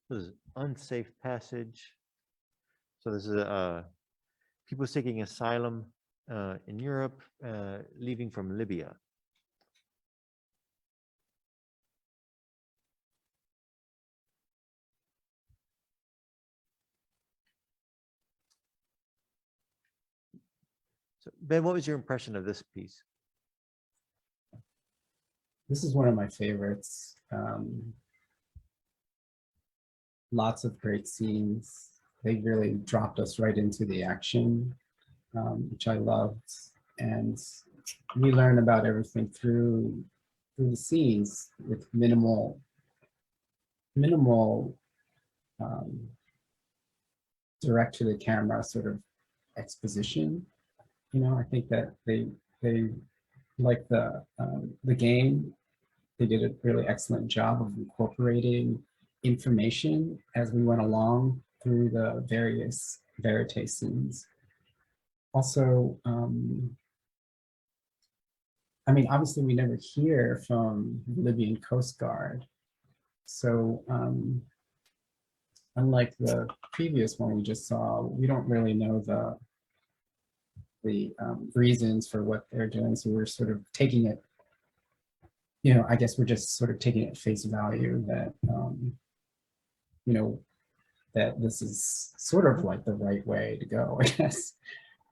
This is Unsafe Passage. So this is people seeking asylum in Europe, leaving from Libya. So Ben, what was your impression of this piece? This is one of my favorites. Lots of great scenes. They really dropped us right into the action, which I loved. And we learn about everything through the scenes with minimal direct to the camera sort of exposition. You know, I think that they like the game. They did a really excellent job of incorporating information as we went along through the various verite scenes. Also, I mean, obviously we never hear from the Libyan Coast Guard. So unlike the previous one we just saw, we don't really know the reasons for what they're doing. So we're sort of taking it, you know, I guess we're just sort of taking it at face value that, you know, that this is sort of like the right way to go, I guess.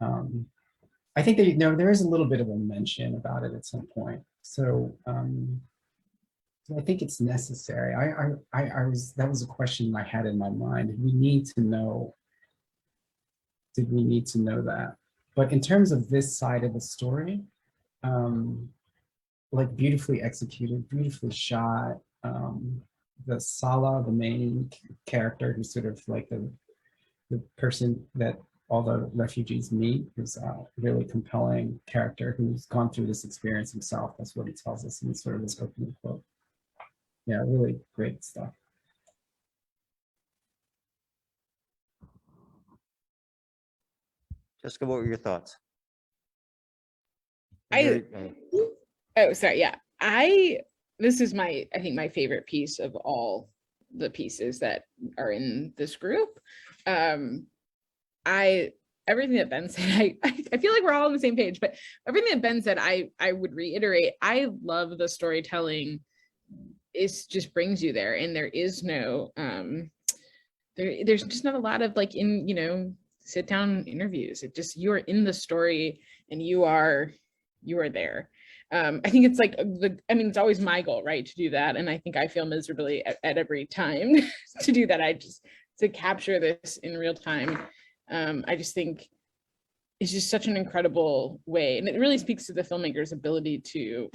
I think that, you know, there is a little bit of a mention about it at some point. So I think it's necessary. That was a question I had in my mind. Did we need to know that? But in terms of this side of the story, like beautifully executed, beautifully shot. The Salah, the main character, who's sort of like the person that all the refugees meet, is a really compelling character who's gone through this experience himself. That's what he tells us in sort of this opening quote. Yeah, really great stuff. Jessica, what were your thoughts? Oh, sorry. Yeah, this is I think my favorite piece of all the pieces that are in this group. Everything that Ben said, I feel like we're all on the same page, but everything that Ben said, I would reiterate. I love the storytelling. It just brings you there, and there is no there's just not a lot of like sit down interviews. It just, you're in the story and you are there. I think it's like it's always my goal, right, to do that. And I think I fail miserably at every time to do that. To capture this in real time. I just think it's just such an incredible way. And it really speaks to the filmmaker's ability to,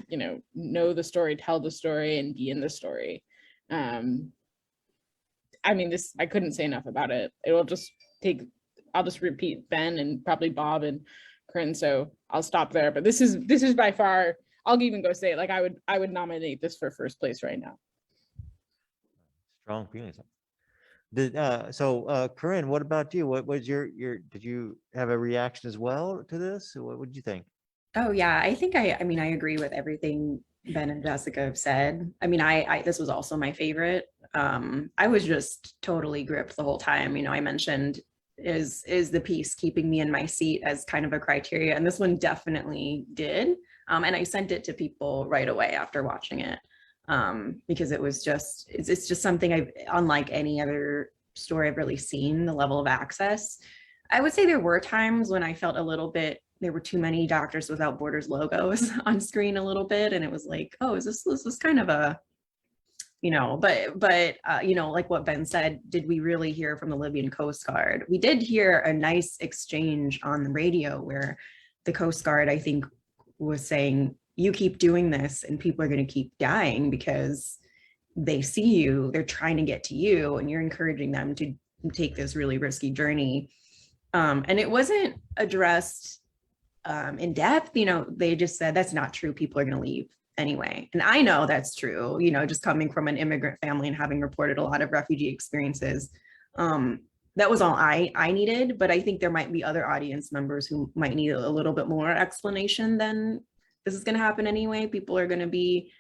know the story, tell the story, and be in the story. I couldn't say enough about it. I'll just repeat Ben and probably Bob and Corinne, so I'll stop there. But this is by far, I'll even go say it, like I would nominate this for first place right now. Strong feelings. Corinne, what about you? What was your did you have a reaction as well to this? What did you think? Oh yeah, I think I agree with everything Ben and Jessica have said. This was also my favorite. I was just totally gripped the whole time. I mentioned is the piece keeping me in my seat as kind of a criteria, and this one definitely did. And I sent it to people right away after watching it. Because it's just something unlike any other story I've really seen, the level of access. I would say there were times when I felt a little bit, there were too many Doctors Without Borders logos on screen a little bit. And it was like, oh, is this kind of a, but like what Ben said, did we really hear from the Libyan Coast Guard? We did hear a nice exchange on the radio where the Coast Guard, I think, was saying, you keep doing this and people are going to keep dying because they see you, they're trying to get to you, and you're encouraging them to take this really risky journey. And it wasn't addressed in depth. They just said, that's not true. People are going to leave anyway. And I know that's true, just coming from an immigrant family and having reported a lot of refugee experiences. That was all I needed, but I think there might be other audience members who might need a little bit more explanation than this is going to happen anyway. People are going to be,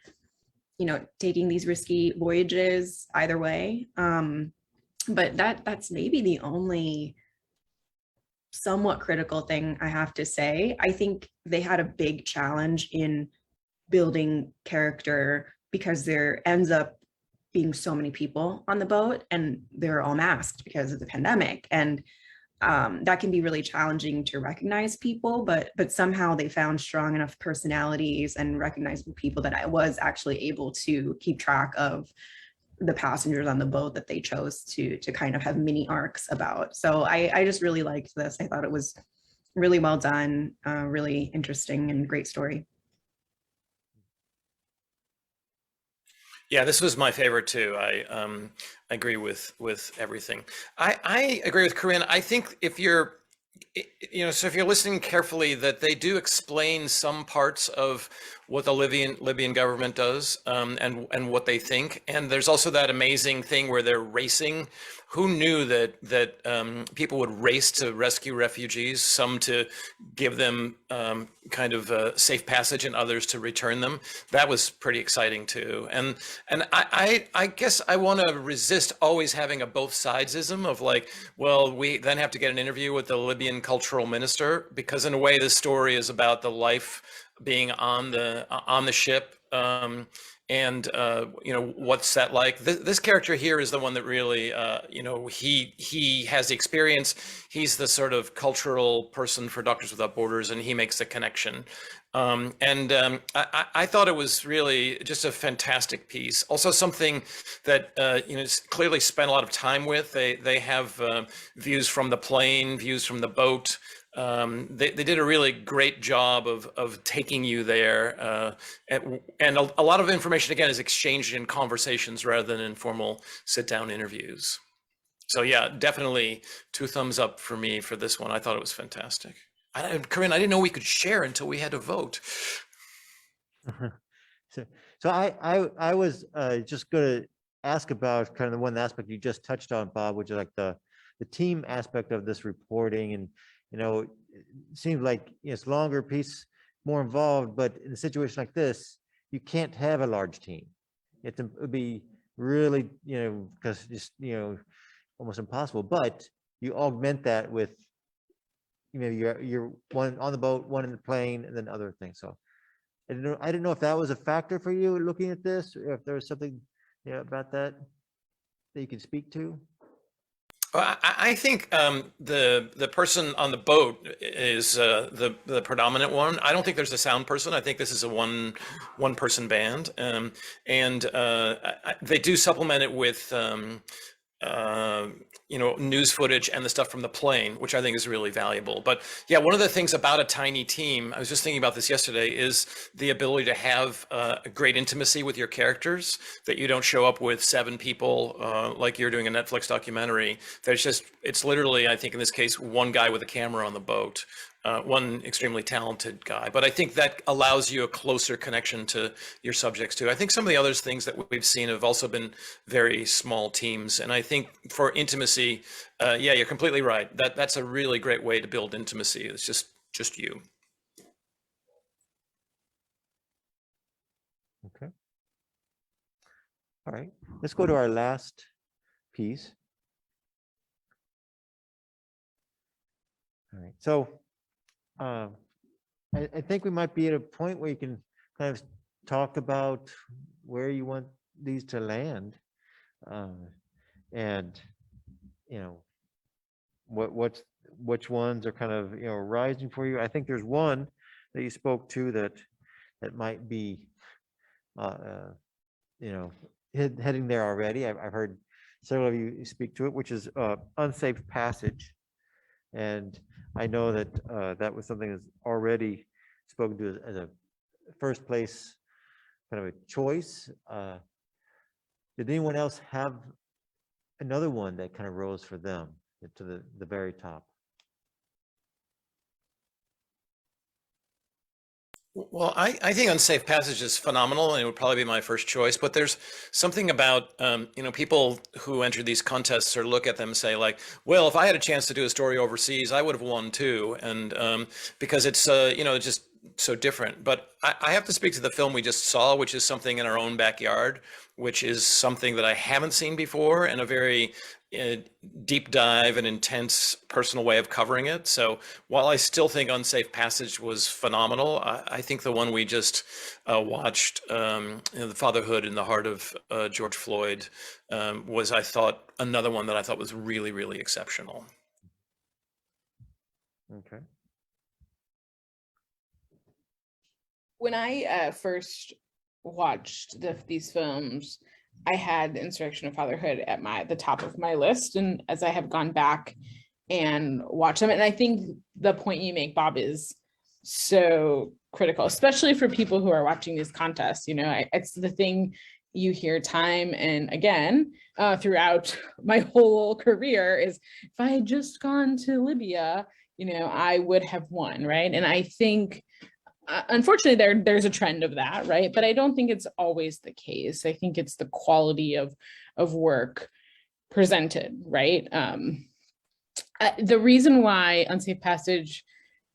taking these risky voyages either way. But that's maybe the only somewhat critical thing I have to say. I think they had a big challenge in building character because there ends up being so many people on the boat and they're all masked because of the pandemic. And that can be really challenging to recognize people, but somehow they found strong enough personalities and recognizable people that I was actually able to keep track of the passengers on the boat that they chose to kind of have mini arcs about. So I just really liked this. I thought it was really well done, really interesting and great story. Yeah, this was my favorite too. I agree with everything. I agree with Corinne. I think if you're, so if you're listening carefully, that they do explain some parts of what the Libyan government does, and what they think. And there's also that amazing thing where they're racing. Who knew that people would race to rescue refugees, some to give them kind of safe passage and others to return them? That was pretty exciting too. And I guess I want to resist always having a both sidesism of like, well, we then have to get an interview with the Libyan cultural minister, because in a way this story is about the life being on the ship. What's that like? This character here is the one that really, he has the experience. He's the sort of cultural person for Doctors Without Borders, and he makes the connection. I thought it was really just a fantastic piece. Also something that, clearly spent a lot of time with. They have views from the plane, views from the boat. They did a really great job of taking you there, and a lot of information again is exchanged in conversations rather than in formal sit-down interviews. So yeah, definitely 2 thumbs up for me for this one. I thought it was fantastic. Corinne, I didn't know we could share until we had to vote. So I was just going to ask about kind of the one aspect you just touched on, Bob, which is like the team aspect of this reporting. And it seems like it's longer piece, more involved, but in a situation like this, you can't have a large team. It would be really, because just, almost impossible, but you augment that with, you're one on the boat, one in the plane, and then other things. So I didn't know if that was a factor for you looking at this, or if there was something, about that you could speak to. Well, I think the person on the boat is the predominant one. I don't think there's a sound person. I think this is a one person band, and they do supplement it with news footage and the stuff from the plane, which I think is really valuable. But yeah, one of the things about a tiny team, I was just thinking about this yesterday, is the ability to have a great intimacy with your characters, that you don't show up with 7 people like you're doing a Netflix documentary. It's literally, I think in this case, one guy with a camera on the boat. One extremely talented guy, but I think that allows you a closer connection to your subjects too. I think some of the other things that we've seen have also been very small teams, and I think for intimacy, yeah, you're completely right. That's a really great way to build intimacy. It's just you. Okay. All right. Let's go to our last piece. All right. So. I think we might be at a point where you can kind of talk about where you want these to land, and which ones are kind of rising for you. I think there's one that you spoke to that might be heading there already. I've heard several of you speak to it, which is Unsafe Passage. And I know that that was something that's already spoken to as a first place kind of a choice. Did anyone else have another one that kind of rose for them to the very top? Well, I think Unsafe Passage is phenomenal, and it would probably be my first choice. But there's something about people who enter these contests or look at them and say like, well, if I had a chance to do a story overseas, I would have won too. And because it's just so different. But I have to speak to the film we just saw, which is something in our own backyard, which is something that I haven't seen before, and a very deep dive and intense personal way of covering it. So while I still think Unsafe Passage was phenomenal, I think the one we just watched, the fatherhood in the heart of George Floyd, was, I thought, another one that I thought was really, really exceptional. Okay. When I first watched these films, I had Insurrection of Fatherhood at the top of my list, and as I have gone back and watched them, and I think the point you make, Bob, is so critical, especially for people who are watching these contests. You know, it's the thing you hear time and again throughout my whole career is, if I had just gone to Libya, you know, I would have won, right? And I think unfortunately there's a trend of that, right? But I don't think it's always the case. I think it's the quality of work presented, right? The reason why Unsafe Passage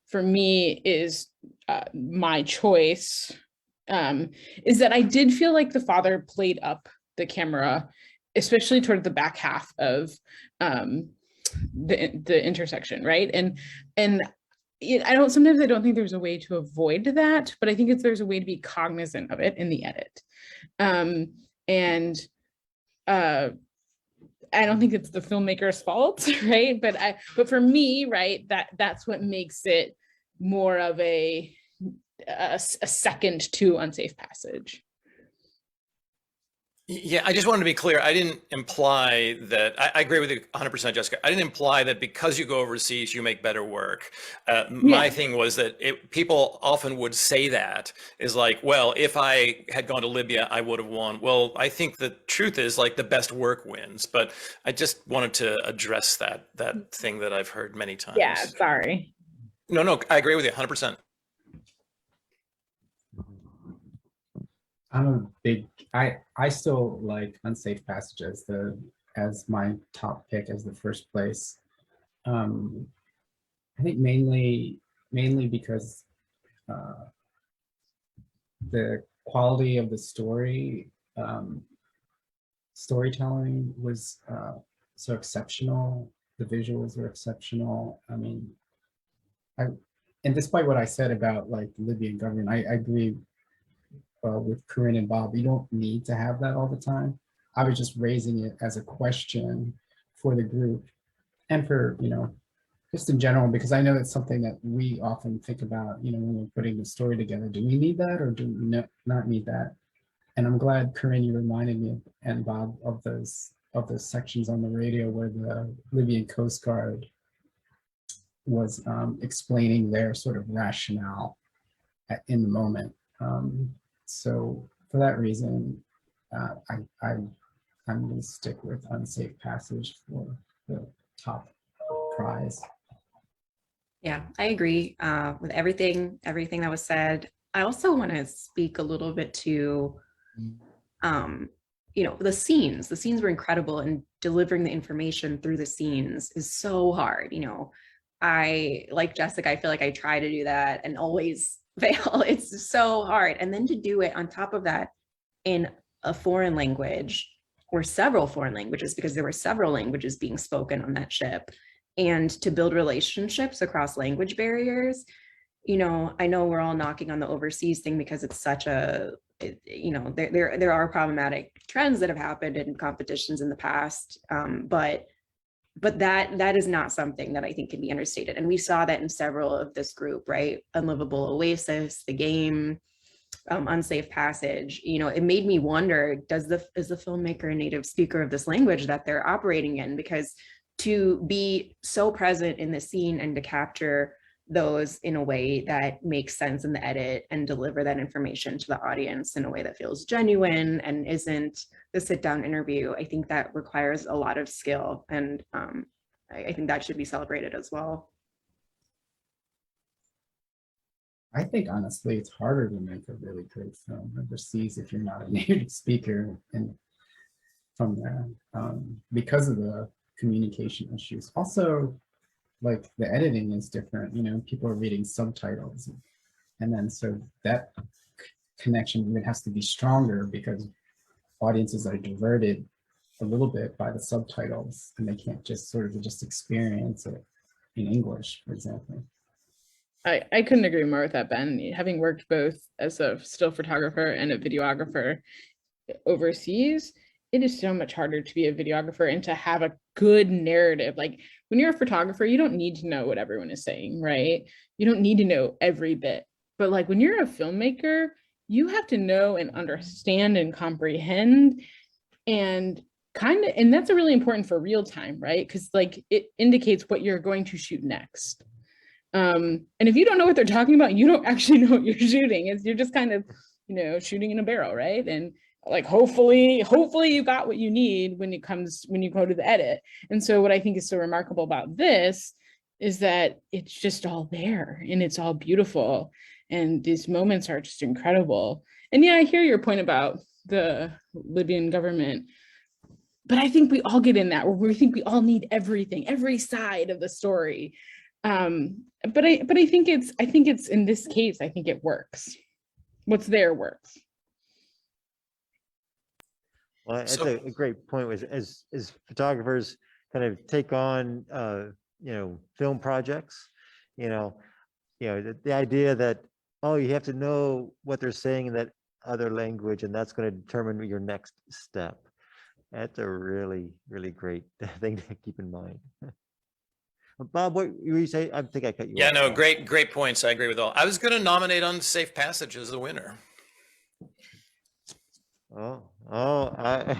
for me is my choice is that I did feel like the father played up the camera, especially toward the back half of the intersection, right? And sometimes I don't think there's a way to avoid that, but I think there's a way to be cognizant of it in the edit. I don't think it's the filmmaker's fault, right? But for me, right, that's what makes it more of a second to Unsafe Passage. Yeah, I just wanted to be clear. I didn't imply that. I agree with you 100%, Jessica. I didn't imply that because you go overseas, you make better work. My thing was that people often would say that is like, well, if I had gone to Libya, I would have won. Well, I think the truth is, like, the best work wins. But I just wanted to address that thing that I've heard many times. Yeah, sorry. No, I agree with you 100%. I'm a big, I still like Unsafe Passage as my top pick as the first place. I think mainly because the quality of the storytelling was so exceptional. The visuals were exceptional. I mean, and despite what I said about like the Libyan government, I agree with Corinne and Bob. You don't need to have that all the time. I was just raising it as a question for the group and for, you know, just in general, because I know it's something that we often think about, you know, when we're putting the story together. Do we need that or do we not need that? And I'm glad, Corinne, you reminded me, and Bob, of those sections on the radio where the Libyan Coast Guard was explaining their sort of rationale in the moment. So for that reason, I'm going to stick with Unsafe Passage for the top prize. Yeah, I agree with everything that was said. I also want to speak a little bit to, you know, the scenes. The scenes were incredible, and delivering the information through the scenes is so hard. You know, like Jessica, I feel like I try to do that and always fail. It's so hard. And then to do it on top of that in a foreign language or several foreign languages, because there were several languages being spoken on that ship, and to build relationships across language barriers. You know, I know we're all knocking on the overseas thing because it's such you know, there are problematic trends that have happened in competitions in the past, but that is not something that I think can be understated. And we saw that in several of this group, right? Unlivable Oasis, The Game, Unsafe Passage. You know, it made me wonder, is the filmmaker a native speaker of this language that they're operating in? Because to be so present in the scene and to capture those in a way that makes sense in the edit and deliver that information to the audience in a way that feels genuine and isn't the sit-down interview, I think that requires a lot of skill, and I think that should be celebrated as well. I think honestly, it's harder to make a really great film overseas if you're not a native speaker, and from there, because of the communication issues. Also, like the editing is different. You know, people are reading subtitles. And then so that connection even has to be stronger because audiences are diverted a little bit by the subtitles and they can't just sort of just experience it in English, for example. I couldn't agree more with that, Ben. Having worked both as a still photographer and a videographer overseas, it is so much harder to be a videographer and to have a good narrative. Like when you're a photographer, you don't need to know what everyone is saying, right? You don't need to know every bit. But like when you're a filmmaker, you have to know and understand and comprehend and and that's a really important for real time, right? Because like it indicates what you're going to shoot next. And if you don't know what they're talking about, you don't actually know what you're shooting. You're just kind of, shooting in a barrel, right? And like hopefully you got what you need when you go to the edit. And so what I think is so remarkable about this is that it's just all there and it's all beautiful. And these moments are just incredible. And yeah, I hear your point about the Libyan government. But I think we all get in that where we think we all need everything, every side of the story. But I think it's in this case, I think it works. What's there works. Well, that's So- a great point. As photographers kind of take on film projects, the idea that you have to know what they're saying in that other language, and that's going to determine your next step. That's a really, really great thing to keep in mind. Bob, what were you saying? I think I cut you Yeah, off. no, great points. I agree with all. I was going to nominate Unsafe Passage as the winner. All right.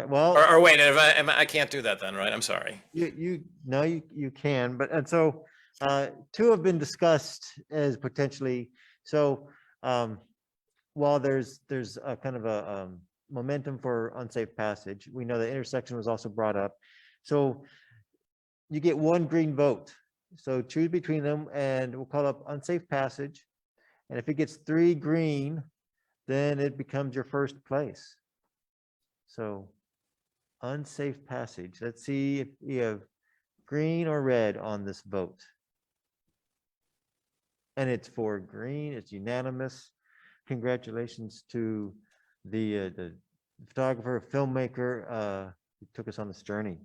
Well, Or wait, I can't do that then, right? I'm sorry. you can, but and so two have been discussed as potentially. So while there's a kind of a momentum for Unsafe Passage, we know the intersection was also brought up. So you get one green vote. So choose between them, and we'll call up Unsafe Passage. And if it gets 3 green, then it becomes your first place. So Unsafe Passage. Let's see if you have green or red on this vote. And it's for green. It's unanimous. Congratulations to the photographer, filmmaker who took us on this journey.